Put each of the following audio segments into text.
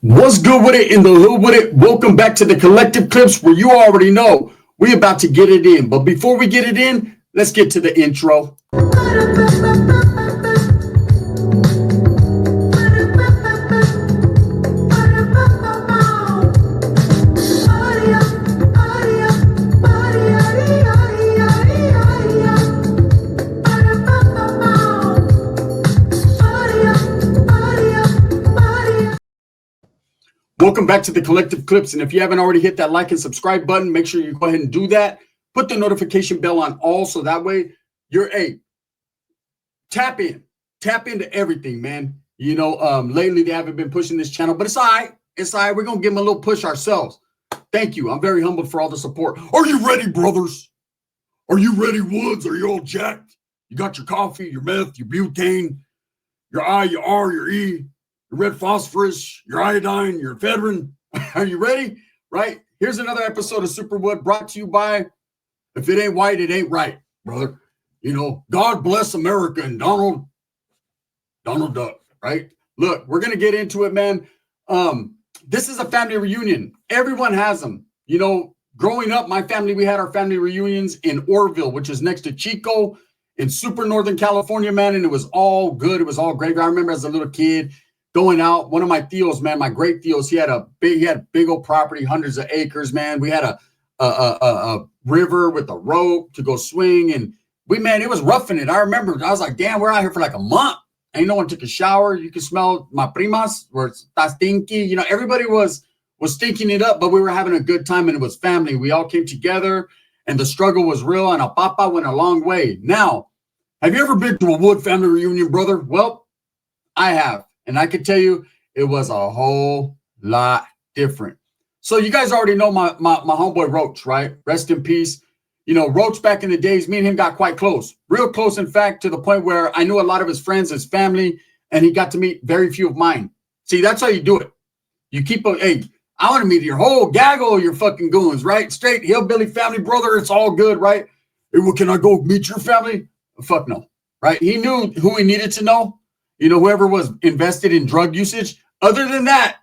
What's good with it in the hood with it? Welcome back to the collective clips where you already know we about to get it in. But before we get it in, let's get to the intro. Welcome back to the collective clips. And if you haven't already hit that like and subscribe button, make sure you go ahead and do that. Put the notification bell on all so that way you're tap into everything, man. Lately they haven't been pushing this channel, but it's all right. It's all right. We're going to give them a little push ourselves. Thank you. I'm very humbled for all the support. Are you ready, brothers? Are you ready, Woods? Are you all jacked? You got your coffee, your meth, your butane, your I, your R, your E, your red phosphorus, your iodine, your ephedrine. Are you ready? Right? Here's another episode of Superwood brought to you by, if it ain't white, it ain't right, brother. God bless America and Donald Duck, right? Look, we're going to get into it, man. This is a family reunion. Everyone has them. Growing up, my family, we had our family reunions in Orville, which is next to Chico in super Northern California, man. And it was all good. It was all great. I remember as a little kid, going out, one of my theos, man, my great theos, he had big old property, hundreds of acres, man. We had a river with a rope to go swing, and it was roughing it. I remember, I was like, damn, we're out here for like a month. Ain't no one took a shower. You could smell my primas, where it's stinky. Everybody was stinking it up, but we were having a good time, and it was family. We all came together, and the struggle was real, and a papa went a long way. Now, have you ever been to a Wood family reunion, brother? Well, I have. And I can tell you, it was a whole lot different. So you guys already know my homeboy Roach, right? Rest in peace. Roach back in the days, me and him got quite close. Real close, in fact, to the point where I knew a lot of his friends, his family, and he got to meet very few of mine. See, that's how you do it. You keep I want to meet your whole gaggle of your fucking goons, right? Straight hillbilly family, brother. It's all good, right? Hey, well, can I go meet your family? Fuck no, right? He knew who he needed to know. Whoever was invested in drug usage. Other than that,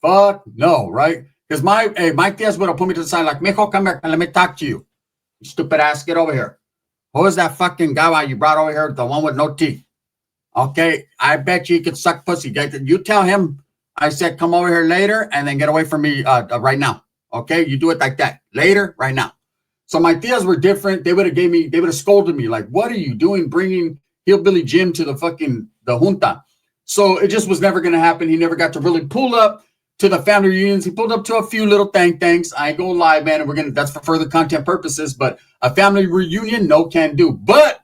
fuck no, right? Because my tias would have put me to the side like, mijo, come here, let me talk to you. You stupid ass, get over here. Who is that fucking guy you brought over here, the one with no teeth? Okay, I bet you could suck pussy. You tell him I said come over here later and then get away from me right now. Okay, you do it like that. Later, right now. So my tias were different. They would have scolded me like, what are you doing bringing Hillbilly Jim to the junta? So it just was never going to happen. He never got to really pull up to the family reunions. He pulled up to a few little things. I ain't gonna lie, man. And that's for further content purposes, but a family reunion, no can do. But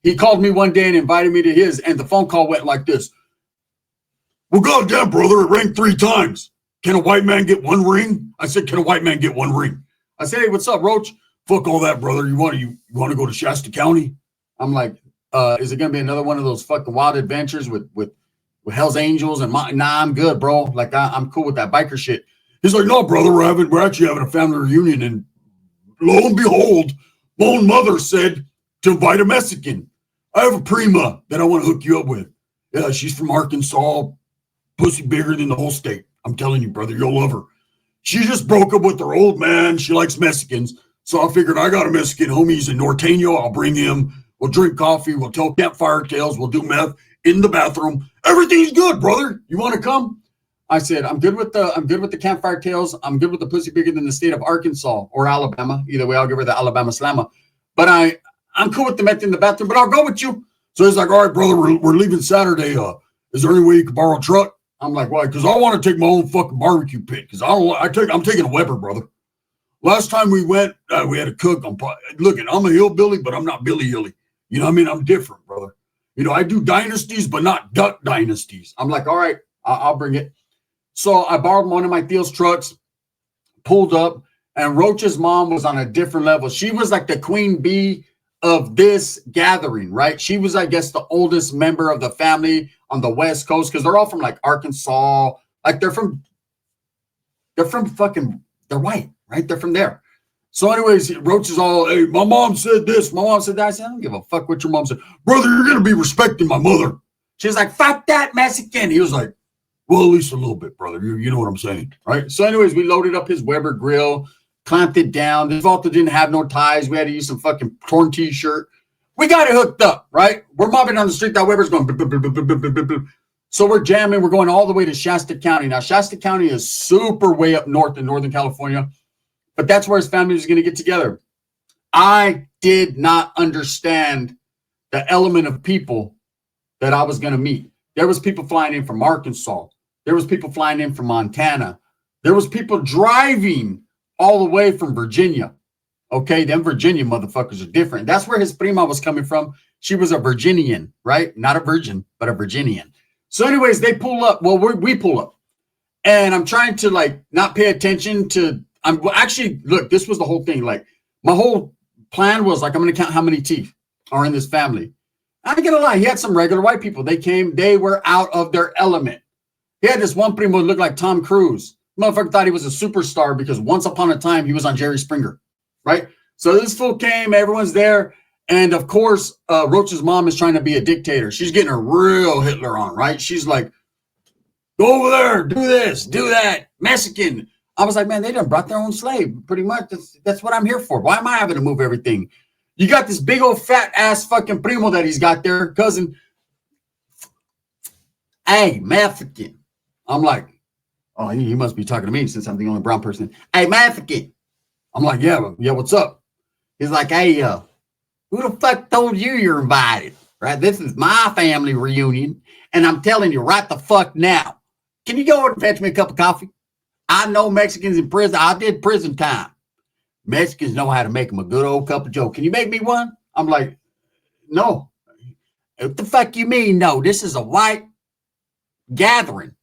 he called me one day and invited me to his, and the phone call went like this. Well, goddamn, brother, it rang 3 times. Can a white man get 1 ring? I said, can a white man get 1 ring? I said, hey, what's up, Roach? Fuck all that, brother. You want to go to Shasta County? I'm like, is it going to be another one of those fucking wild adventures with Hell's Angels? And nah, I'm good, bro. Like, I'm cool with that biker shit. He's like, no, brother, we're actually having a family reunion. And lo and behold, my own mother said to invite a Mexican. I have a prima that I want to hook you up with. Yeah, she's from Arkansas. Pussy bigger than the whole state. I'm telling you, brother, you'll love her. She just broke up with her old man. She likes Mexicans. So I figured I got a Mexican homie. He's in Norteño. I'll bring him. We'll drink coffee. We'll tell campfire tales. We'll do meth in the bathroom. Everything's good, brother. You want to come? I said, I'm good with the campfire tales. I'm good with the pussy bigger than the state of Arkansas or Alabama. Either way, I'll give her the Alabama slammer. But I'm cool with the meth in the bathroom, but I'll go with you. So he's like, all right, brother, we're leaving Saturday. Is there any way you can borrow a truck? I'm like, why? Because I want to take my own fucking barbecue pit. Because I'm taking a Weber, brother. Last time we went, we had a cook. Look, I'm a hillbilly, but I'm not Billy Hilly. You know what I mean? I'm different, brother. I do dynasties, but not duck dynasties. I'm like, all right, I'll bring it. So I borrowed one of my Theo's trucks, pulled up, and Roach's mom was on a different level. She was like the queen bee of this gathering, right? She was, I guess, the oldest member of the family on the West Coast because they're all from like Arkansas. Like they're white, right? They're from there. So anyways, Roach is all, hey, my mom said this, my mom said that. I said, I don't give a fuck what your mom said. Brother, you're going to be respecting my mother. She's like, fuck that Mexican. He was like, Well, at least a little bit, brother. You know what I'm saying, right? So anyways, we loaded up his Weber grill, clamped it down. This Volta didn't have no ties. We had to use some fucking torn t-shirt. We got it hooked up, right? We're mobbing on the street. That Weber's going. So we're jamming. We're going all the way to Shasta County. Now, Shasta County is super way up north in Northern California, but that's where his family was going to get together. I did not understand the element of people that I was going to meet. There was people flying in from Arkansas. There was people flying in from Montana. There was people driving all the way from Virginia. Okay, them Virginia motherfuckers are different. That's where his prima was coming from. She was a Virginian, right? Not a virgin, but a Virginian. So anyways, they pull up. Well, we pull up. And I'm trying to like not pay attention to, look, this was the whole thing. Like my whole plan was like, I'm going to count how many teeth are in this family. I ain't gonna lie, he had some regular white people. They came, they were out of their element. He had this one primo that looked like Tom Cruise. Motherfucker thought he was a superstar because once upon a time he was on Jerry Springer, right? So this fool came, everyone's there. And of course, Roach's mom is trying to be a dictator. She's getting a real Hitler on, right? She's like, go over there, do this, do that, Mexican. I was like, man, they done brought their own slave. Pretty much, that's what I'm here for. Why am I having to move everything? You got this big old fat ass fucking primo that he's got there, cousin. Hey, Mexican. I'm like, oh, he must be talking to me since I'm the only brown person. Hey, Mexican. I'm like, yeah, what's up? He's like, hey, who the fuck told you you're invited? Right? This is my family reunion, and I'm telling you right the fuck now. Can you go over and fetch me a cup of coffee? I know Mexicans in prison. I did prison time. Mexicans know how to make them a good old cup of joe. Can you make me one? I'm like, no. What the fuck you mean, no? This is a white gathering.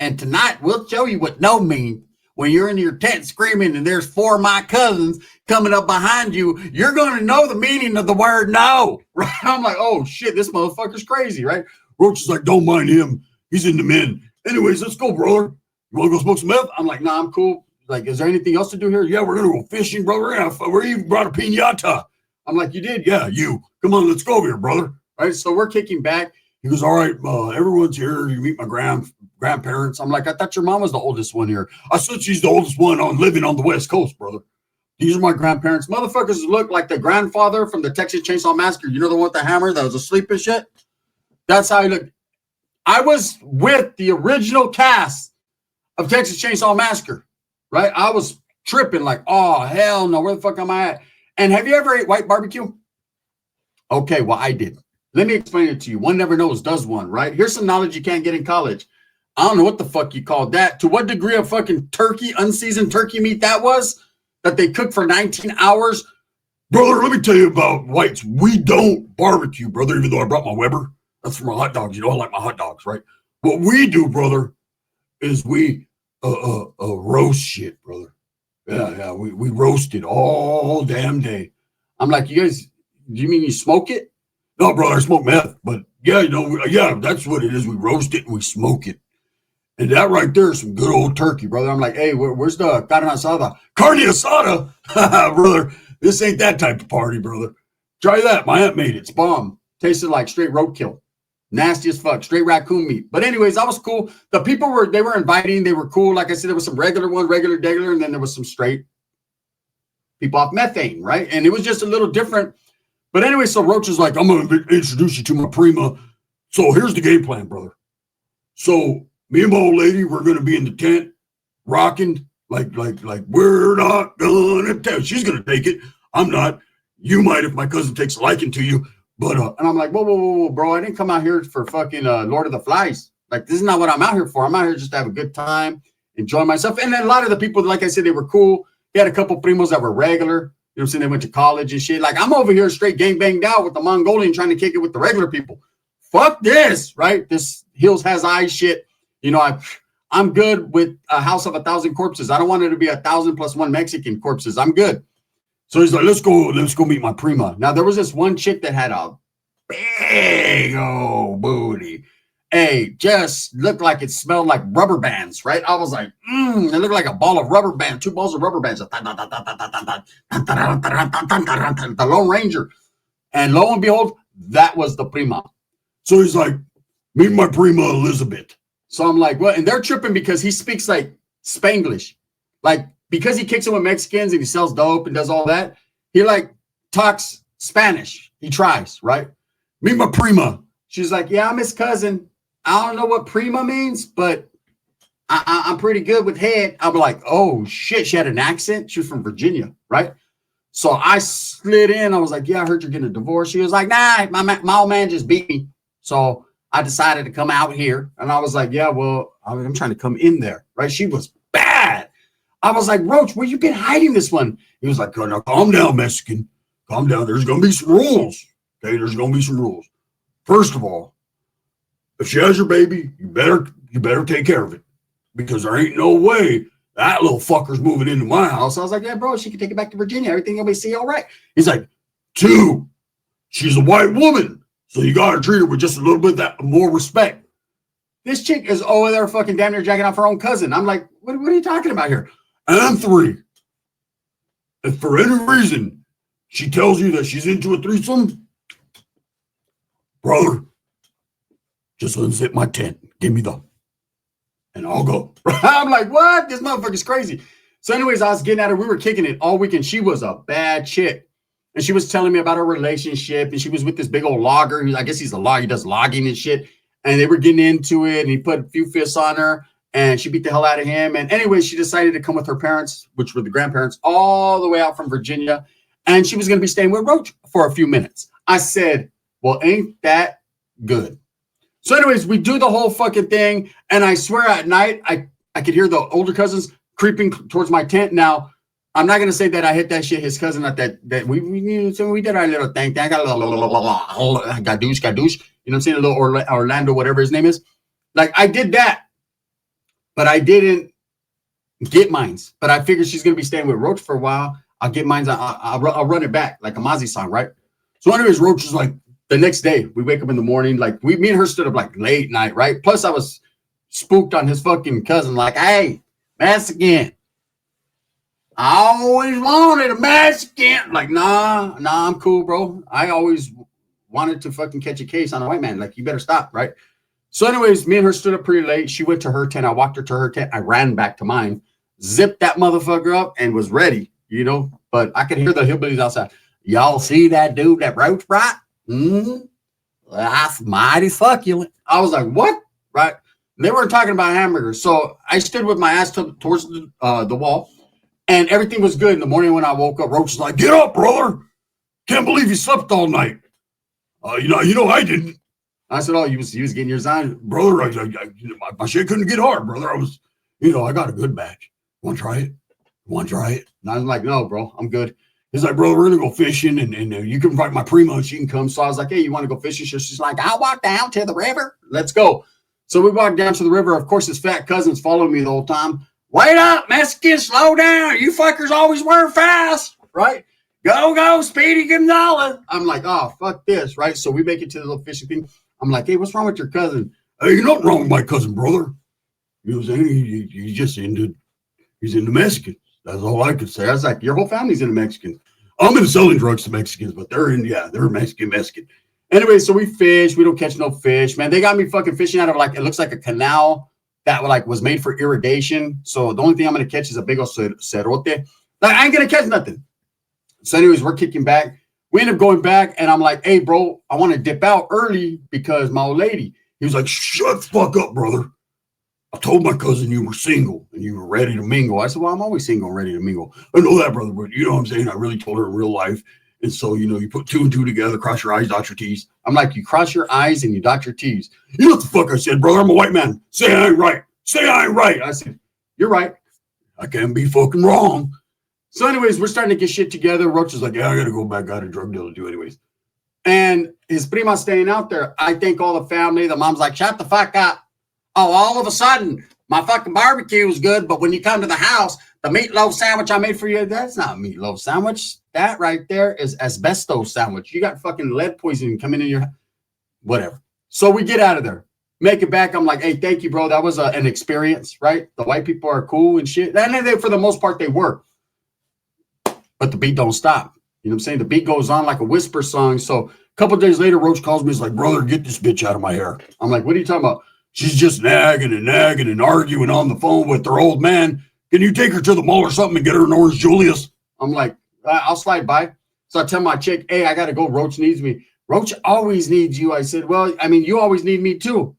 And tonight, we'll show you what no means. When you're in your tent screaming and there's 4 of my cousins coming up behind you, you're going to know the meaning of the word no. Right? I'm like, oh, shit, this motherfucker's crazy, right? Roach is like, don't mind him. He's in the men. Anyways, let's go, brother. You want to go smoke some meth? I'm like, nah, I'm cool. Like, is there anything else to do here? Yeah, we're going to go fishing, brother. We even brought a piñata. I'm like, you did? Yeah, you. Come on, let's go over here, brother. All right, so we're kicking back. He goes, all right, everyone's here. You meet my grandparents. I'm like, I thought your mom was the oldest one here. I said she's the oldest one living on the West Coast, brother. These are my grandparents. Motherfuckers look like the grandfather from the Texas Chainsaw Massacre. You know the one with the hammer that was asleep and shit? That's how he looked. I was with the original cast of Texas Chainsaw Massacre. Right? I was tripping like, oh, hell no. Where the fuck am I at? And have you ever ate white barbecue? Okay, well, I did. Let me explain it to you. One never knows, does one, right? Here's some knowledge you can't get in college. I don't know what the fuck you called that. To what degree of fucking turkey, unseasoned turkey meat that was, that they cooked for 19 hours. Brother, let me tell you about whites. We don't barbecue, brother, even though I brought my Weber. That's for my hot dogs. You know, I like my hot dogs, right? What we do, brother, is we roast shit, brother. Yeah, we roast it all damn day. I'm like, you guys, do you mean you smoke it? No, brother, I smoke meth, but yeah, you know, yeah, that's what it is. We roast it and we smoke it. And that right there is some good old turkey, brother. I'm like, hey, where's the carne asada? Carne asada? Brother, this ain't that type of party, brother. Try that. My aunt made it. It's bomb. Tasted like straight roadkill. Nasty as fuck, straight raccoon meat. But anyways, that was cool. The people were inviting, they were cool. Like I said, there was some regular, and then there was some straight people off methane, right? And it was just a little different. But anyway, so Roach is like, I'm going to introduce you to my prima. So here's the game plan, brother. So me and my old lady, we're going to be in the tent, rocking, like we're not going to tell. She's going to take it. I'm not. You might if my cousin takes a liking to you. But, and I'm like, whoa, bro, I didn't come out here for fucking Lord of the Flies. Like, this is not what I'm out here for. I'm out here just to have a good time, enjoy myself. And then a lot of the people, like I said, they were cool. He had a couple primos that were regular. You know what I'm saying? They went to college and shit. Like, I'm over here straight gang banged out with the Mongolian trying to kick it with the regular people. Fuck this, right? This Hills Has Eyes shit. You know, I'm good with a house of 1,000 corpses. I don't want it to be 1,000 plus 1 Mexican corpses. I'm good. So he's like, let's go meet my prima. Now, there was this one chick that had a big old booty. Hey, just looked like it smelled like rubber bands, right? I was like, it looked like a ball of rubber band, 2 balls of rubber bands. The Lone Ranger. And lo and behold, that was the prima. So he's like, meet my prima, Elizabeth. So I'm like, what? And they're tripping because he speaks like Spanglish. Like, because he kicks it with Mexicans and he sells dope and does all that, he like talks Spanish. He tries, right? Me, my prima. She's like, yeah, I'm his cousin. I don't know what prima means, but I'm pretty good with head. I'm like, oh shit, she had an accent. She was from Virginia, right? So I slid in. I was like, yeah, I heard you're getting a divorce. She was like, nah, my old man just beat me. So I decided to come out here. And I was like, yeah, well, I'm trying to come in there, right? She was bad. I was like, Roach, where you been hiding this one? He was like, oh, now calm down, Mexican. Calm down. There's going to be some rules. Okay, there's going to be some rules. First of all, if she has your baby, you better take care of it. Because there ain't no way that little fucker's moving into my house. I was like, yeah, bro, she can take it back to Virginia. Everything will be all right. He's like, 2, she's a white woman. So you got to treat her with just a little bit that more respect. This chick is over there fucking damn near jacking off her own cousin. I'm like, what are you talking about here? And 3, if for any reason she tells you that she's into a threesome, brother, just unzip my tent. Give me and I'll go. I'm like, what? This motherfucker's crazy. So anyways, I was getting at her. We were kicking it all weekend. She was a bad chick. And she was telling me about her relationship. And she was with this big old logger. I guess he's a logger. He does logging and shit. And they were getting into it. And he put a few fists on her. And she beat the hell out of him. And anyway, she decided to come with her parents, which were the grandparents, all the way out from Virginia. And she was going to be staying with Roach for a few minutes. I said, well, ain't that good? So anyways, we do the whole fucking thing. And I swear at night, I could hear the older cousins creeping towards my tent. Now, I'm not going to say that I hit that shit, his cousin, at that we did our little thing. I got a little gadoosh. You know what I'm saying? A little Orlando, whatever his name is. Like, I did that. But I didn't get mines. But I figured she's going to be staying with Roach for a while. I'll get mines. I'll run it back like a Mozzie song, right? So anyways, Roach is like, the next day, we wake up in the morning, like me and her stood up like late night, right? Plus, I was spooked on his fucking cousin, like, hey, Mexican. I always wanted a Mexican. Like, nah, I'm cool, bro. I always wanted to fucking catch a case on a white man. Like, you better stop, right? So anyways, me and her stood up pretty late. She went to her tent. I walked her to her tent. I ran back to mine, zipped that motherfucker up, and was ready, you know? But I could hear the hillbillies outside. Y'all see that dude that Roach brought? That's mighty succulent. I was like, what? Right? They weren't talking about hamburgers. So I stood with my ass towards the wall, and everything was good. In the morning when I woke up, Roach was like, get up, brother. Can't believe you slept all night. You know, I didn't. I said, oh, you was getting yours on? Brother, my shit couldn't get hard, brother. I was, I got a good batch. Want to try it? And I was like, no, bro, I'm good. He's like, bro, we're going to go fishing, and you can invite my prima, and she can come. So I was like, hey, you want to go fishing? She's like, I'll walk down to the river. Let's go. So we walked down to the river. Of course, his fat cousin's following me the whole time. Wait up, Mexican, slow down. You fuckers always were fast, right? Go, Speedy Gonzalez. I'm like, oh, fuck this, right? So we make it to the little fishing thing. I'm like, hey, what's wrong with your cousin? Hey, you're not wrong with my cousin, brother. You know what I'm saying? He's into Mexicans. That's all I could say. I was like, your whole family's into Mexicans. I'm into selling drugs to Mexicans, but they're Mexican. Anyway, so we fish. We don't catch no fish, man. They got me fucking fishing out of it looks like a canal that was made for irrigation. So the only thing I'm going to catch is a big old cerote. Like, I ain't going to catch nothing. So anyways, we're kicking back. We end up going back, and I'm like, hey, bro, I want to dip out early because my old lady. He was like, shut the fuck up, brother. I told my cousin you were single and you were ready to mingle. I said, well, I'm always single and ready to mingle. I know that, brother, but you know what I'm saying? I really told her in real life. And so, you put 2 and 2 together, cross your eyes, dot your T's. I'm like, you cross your eyes and you dot your T's. You know what the fuck I said, brother? I'm a white man. Say I ain't right. I said, you're right. I can't be fucking wrong. So anyways, we're starting to get shit together. Roach is like, yeah, I got to go back. Got a drug deal to do anyways. And his prima staying out there. I think all the family, the mom's like, shut the fuck up. Oh, all of a sudden, my fucking barbecue was good, but when you come to the house, the meatloaf sandwich I made for you, that's not a meatloaf sandwich. That right there is asbestos sandwich. You got fucking lead poisoning coming in your, whatever. So we get out of there, make it back. I'm like, hey, thank you, bro. That was an experience, right? The white people are cool and shit. And they, for the most part, they were. But the beat don't stop. You know what I'm saying? The beat goes on like a whisper song. So a couple of days later, Roach calls me. He's like, brother, get this bitch out of my hair. I'm like, what are you talking about? She's just nagging and arguing on the phone with her old man. Can you take her to the mall or something and get her an Orange Julius? I'm like, I'll slide by. So I tell my chick, hey, I got to go. Roach needs me. Roach always needs you. I said, well, I mean, you always need me too.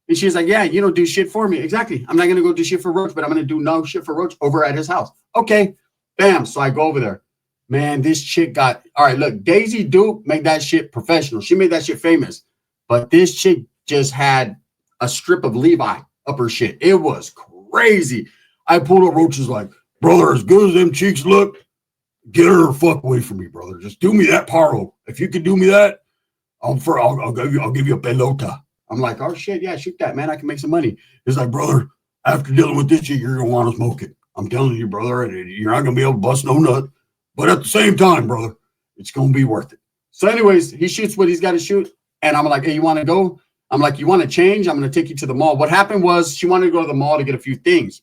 And she's like, yeah, you don't do shit for me. Exactly. I'm not going to go do shit for Roach, but I'm going to do no shit for Roach over at his house. Okay. Bam. So I go over there. Man, this chick got, all right, look, Daisy Duke made that shit professional. She made that shit famous. But this chick just had a strip of Levi up her shit. It was crazy. I pulled up. Roach is like, brother, as good as them cheeks look, get her the fuck away from me, brother. Just do me that paro. If you can do me that, I'll give you a pelota. I'm like, oh shit, yeah, shoot that, man. I can make some money. He's like, brother, after dealing with this shit, you're gonna want to smoke it. I'm telling you, brother, you're not gonna be able to bust no nut. But at the same time, brother, it's gonna be worth it. So, anyways, he shoots what he's got to shoot, and I'm like, hey, you want to go? I'm like, you want to change? I'm gonna take you to the mall. What happened was she wanted to go to the mall to get a few things.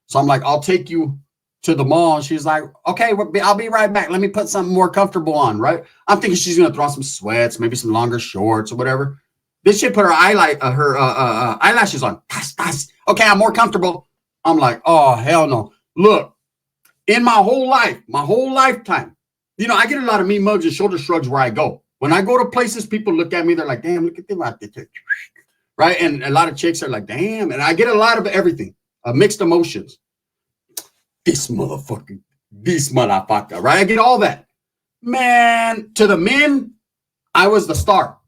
So I'm like, I'll take you to the mall. And she's like, okay, I'll be right back. Let me put something more comfortable on, right? I'm thinking she's gonna throw on some sweats, maybe some longer shorts or whatever. This shit put her eyelashes on. Okay, I'm more comfortable. I'm like, oh, hell no. Look, in my whole lifetime, you know, I get a lot of mean mugs and shoulder shrugs where I go. When I go to places, people look at me. They're like, damn, look at them out there. Right? And a lot of chicks are like, damn. And I get a lot of everything, mixed emotions. This motherfucker, right? I get all that. Man, to the men, I was the star.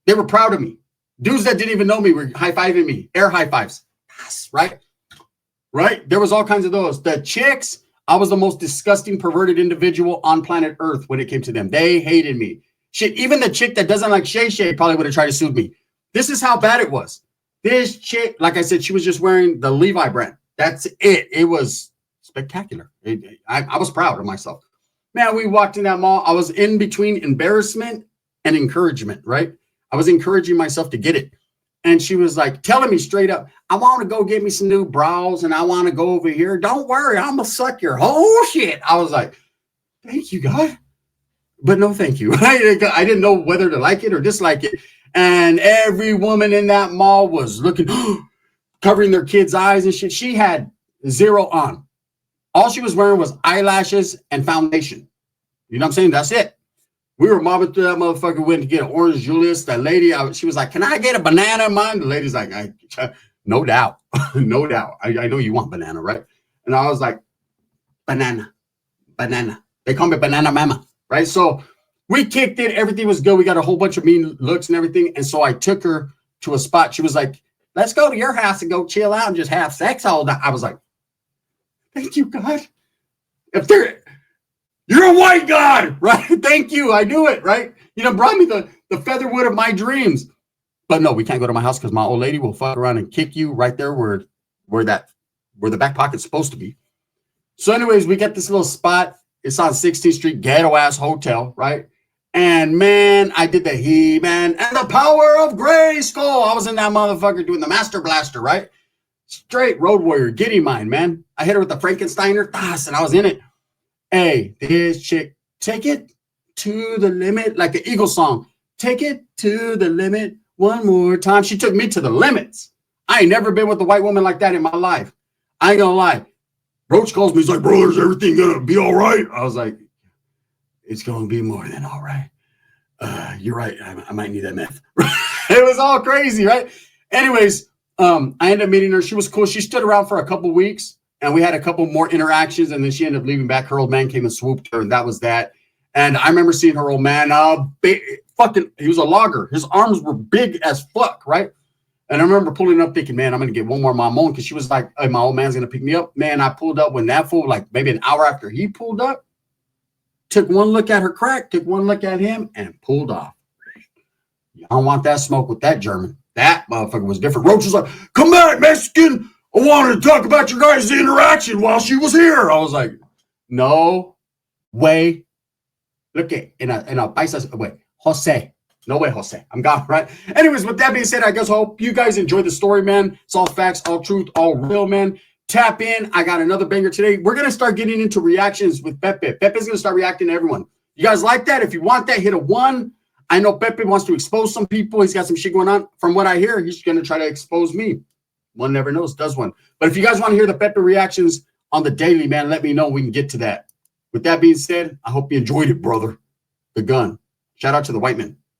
They were proud of me. Dudes that didn't even know me were high-fiving me. Air high fives. Yes, right? Right? There was all kinds of those. The chicks, I was the most disgusting, perverted individual on planet Earth when it came to them. They hated me. Shit, even the chick that doesn't like Shay Shay probably would have tried to sue me. This is how bad it was. This chick, like I said, she was just wearing the Levi brand. That's it. It was spectacular. I was proud of myself. Man, we walked in that mall. I was in between embarrassment and encouragement, right? I was encouraging myself to get it. And she was like telling me straight up, I want to go get me some new brows and I want to go over here. Don't worry, I'm going to suck your whole shit. I was like, thank you, God. But no, thank you. I didn't know whether to like it or dislike it. And every woman in that mall was looking, covering their kids' eyes and shit. She had zero on. All she was wearing was eyelashes and foundation. You know what I'm saying? That's it. We were mobbing through that motherfucker, went to get an Orange Julius. That lady, she was like, can I get a banana in mine? The lady's like, no doubt. No doubt. I know you want banana, right? And I was like, banana. They call me Banana Mama, right? So we kicked it. Everything was good. We got a whole bunch of mean looks and everything. And so I took her to a spot. She was like, let's go to your house and go chill out and just have sex all day. I was like, thank you, God. You're a white God, right? Thank you. I knew it, right? You know, brought me the featherwood of my dreams. But no, we can't go to my house because my old lady will fuck around and kick you right there where the back pocket's supposed to be. So anyways, we get this little spot. It's on 16th Street, ghetto-ass hotel, right? And man, I did the He-Man and the power of Grayskull. I was in that motherfucker doing the Master Blaster, right? Straight Road Warrior, giddy mine, man. I hit her with the Frankensteiner, and I was in it. Hey, this chick, take it to the limit, like an Eagle song. Take it to the limit one more time. She took me to the limits. I ain't never been with a white woman like that in my life. I ain't gonna lie. Roach calls me, he's like, brother, is everything gonna be all right? I was like, it's gonna be more than all right. You're right, I might need that meth. It was all crazy, right? Anyways, I ended up meeting her. She was cool. She stood around for a couple weeks. And we had a couple more interactions, and then she ended up leaving back. Her old man came and swooped her, and that was that. And I remember seeing her old man, he was a logger. His arms were big as fuck, right? And I remember pulling up thinking, man, I'm going to get one more mamon, because she was like, hey, my old man's going to pick me up. Man, I pulled up when that fool, like maybe an hour after he pulled up, took one look at her crack, took one look at him, and pulled off. I don't want that smoke with that German. That motherfucker was different. Roach was like, come back, Mexican. I wanted to talk about your guys' interaction while she was here. I was like, no way. Look at in a paisa way. Jose. No way, Jose. I'm gone, right? Anyways, with that being said, I guess I hope you guys enjoyed the story, man. It's all facts, all truth, all real, man. Tap in. I got another banger today. We're going to start getting into reactions with Pepe. Pepe's going to start reacting to everyone. You guys like that? If you want that, hit a 1. I know Pepe wants to expose some people. He's got some shit going on. From what I hear, he's going to try to expose me. One never knows, does one. But if you guys want to hear the Pepe reactions on the daily, man, let me know. We can get to that. With that being said, I hope you enjoyed it, brother. The gun. Shout out to the white man.